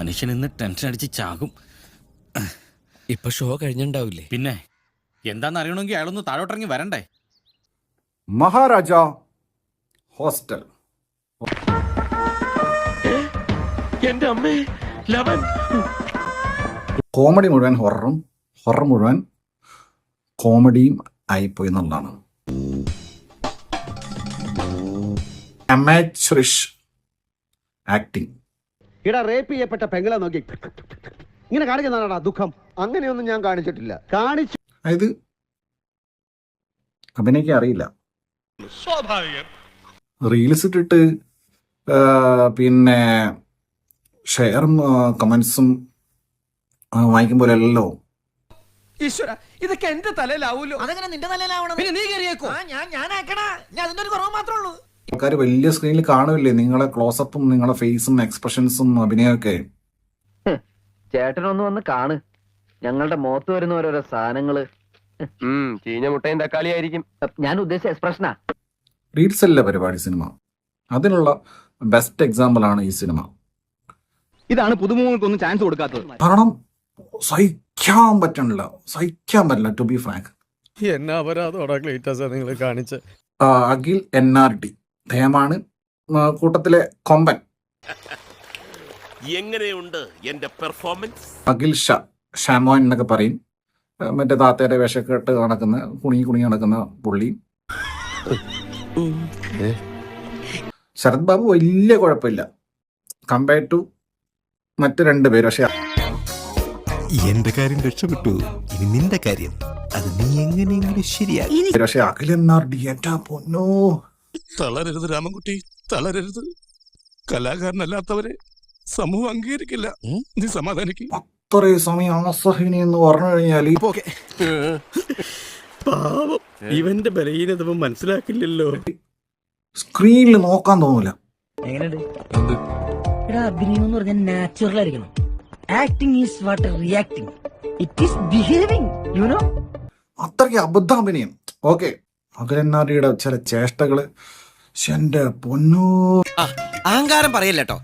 മനുഷ്യൻ ഇന്ന് ടെൻഷൻ അടിച്ച് ചാകും. ഇപ്പൊ ഷോ കഴിഞ്ഞിണ്ടാവില്ലേ? പിന്നെ എന്താന്ന് അറിയണമെങ്കിൽ അയാളൊന്ന് താഴോട്ടിറങ്ങി വരണ്ടേ? മഹാരാജ ഹോസ്റ്റൽ. എന്റെ അമ്മേ, ലവൻ. കോമഡി മുഴുവൻ ഹൊററും, ഹൊറർ മുഴുവൻ കോമഡിയും ആയിപ്പോയി എന്നുള്ളതാണ്. അമാച്വറിഷ് ആക്ടിങ്. ഇടാ റേപ്പ് ചെയ്യപ്പെട്ട പെങ്ങളെ നോക്കി ഇങ്ങനെ കാണിക്കുന്നതാണാ ദുഃഖം. അങ്ങനെയൊന്നും ഞാൻ കാണിച്ചിട്ടില്ല. കാണിച്ചു അതായത് അഭിനയിക്കാൻ അറിയില്ല. റീൽസ് ഇട്ടിട്ട് പിന്നെ ഷെയറും കമന്റ്സും വാങ്ങിക്കുമ്പോഴല്ലോ ഈശ്വര, ഇതൊക്കെ എന്റെ തലയിലാവൂലോ. അതെങ്ങനെ നിന്റെ തലയിലാവണം? പിന്നെ നീ കയറിയേക്കോ? ഞാനാക്കണ. ഞാൻ അതിന്റെ ഒരു കുറവ് മാത്രമേ ഉള്ളൂ. ആൾക്കാർ വലിയ സ്ക്രീനിൽ കാണുമല്ലേ നിങ്ങളെ ക്ലോസപ്പും നിങ്ങളെ ഫേസും എക്സ്പ്രഷൻസും അഭിനയമൊക്കെ. ചേട്ടനൊന്ന് വന്ന് കാണ്. ഞങ്ങളുടെ മുഖത്ത് വരുന്ന ഓരോരോ സാധനങ്ങള് ചീഞ്ഞ മുട്ടയും തക്കാളി ആയിരിക്കും. ഞാൻ ഉദ്ദേശിച്ച എക്സ്പ്രഷനാ. റീൽസ് അല്ല പരിപാടി, സിനിമ. അതിനുള്ള ബെസ്റ്റ് എക്സാമ്പിൾ ആണ് ഈ സിനിമ. ഇതാണ് പുതുമുഖങ്ങൾക്കൊന്നും ചാൻസ് കൊടുക്കാത്തത്. കാരണം സഹിക്കാൻ പറ്റില്ല ടു ബി ഫ്രാങ്ക്. എന്നാ അപരാധോടാ ക്ലീറ്റസാ നിങ്ങൾ കാണിച്ച്. അഖിൽ NRD ധേമാണ് കൂട്ടത്തിലെ കൊമ്പൻ. എങ്ങനെയുണ്ട് എന്റെ പെർഫോമൻസ്? അഖിൽ ഷാമോൻ എന്നൊക്കെ പറയും. മറ്റേ താത്തയുടെ വേഷക്കെട്ട് നടക്കുന്ന കുണി നടക്കുന്ന പുള്ളി. ശരത് ബാബു വലിയ കുഴപ്പമില്ല കമ്പയർ ടു മറ്റു രണ്ടുപേര്. പക്ഷെ എന്റെ കാര്യം രക്ഷപ്പെട്ടു, ഇനി നിന്റെ കാര്യം അത് നീ എങ്ങനെയെങ്കിലും ശരിയാക്കി. പക്ഷെ അഖിൽ NRD ഏറ്റാ പൊന്നോ. തളരരുത് രാമൻകുട്ടി, തളരരുത്. കലാകാരനല്ലാത്തവരെ സമൂഹം അംഗീകരിക്കില്ല. നീ സമാധാനിക്കും. അത്രേ സമയം ആസഹിനി എന്ന് പറഞ്ഞു കഴിഞ്ഞാൽ പാവം, ഇവന്റെ ബലഹീനത മനസ്സിലാക്കില്ലല്ലോ. സ്ക്രീനിൽ നോക്കാൻ തോന്നൂല. അഭിനയം എന്ന് പറഞ്ഞാൽ നാച്ചുറൽ ആയിരിക്കണം. Acting is what reacting. It is behaving, you know. അത്രയ്ക്ക് അബദ്ധാഭിനയം. ഓക്കെ, അഖിൽ NRDയുടെ ചില ചേഷ്ടകള് എന്റെ പൊന്നോ. അഹങ്കാരം പറയല്ലോ.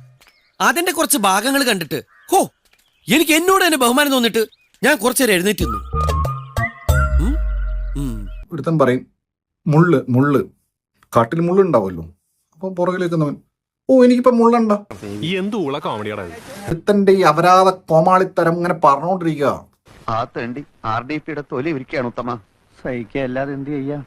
അതിന്റെ കുറച്ച് ഭാഗങ്ങൾ കണ്ടിട്ട് ഹോ, എനിക്ക് എന്നോട് തന്നെ ബഹുമാനം തോന്നിട്ട് ഞാൻ കുറച്ചേരം എഴുന്നേറ്റ് നിന്നു. ഒരുത്തൻ പറയും മുള്ള് കാട്ടിൽ മുള്ളുണ്ടാവുമല്ലോ. അപ്പൊ പുറകിലേക്ക് എനിക്കിപ്പോ മുള്ളുണ്ടോ. ഒരുത്തന്റെ ഈ അപരാധ കോമാളിത്തരം ഇങ്ങനെ പറഞ്ഞോണ്ടിരിക്കുക. ആ തേണ്ടി RDPയുടെ തൊലി ഇരിക്കുകയാണ് ഉത്തമ. സഹിക്കുക അല്ലാതെ എന്ത് ചെയ്യാ.